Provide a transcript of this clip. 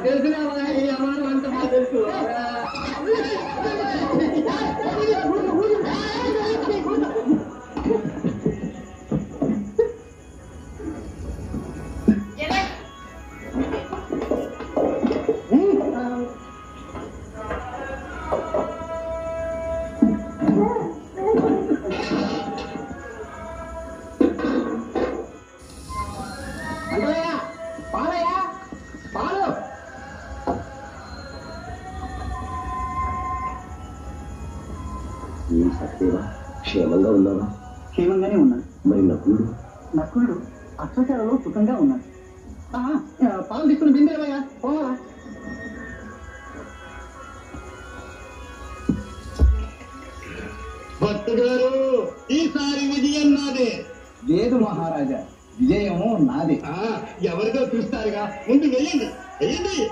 తెలిసిన అమ్మాయి అంత మాకు తెలుసు. సత్యవా, క్షేమంగా ఉన్నావా? క్షేమంగానే ఉన్నాను. మరి నకులుడు? నకులుడు అక్షశాలలో సుఖంగా ఉన్నాడు. పాలు తీసుకుని బిందేవయ్యా, పోవాలా? భక్తుగారు, ఈసారి విజయం నాదే. లేదు మహారాజా, విజయము నాదే. ఎవరిదో చూస్తారుగా, ముందు వెళ్ళండి వెళ్ళండి.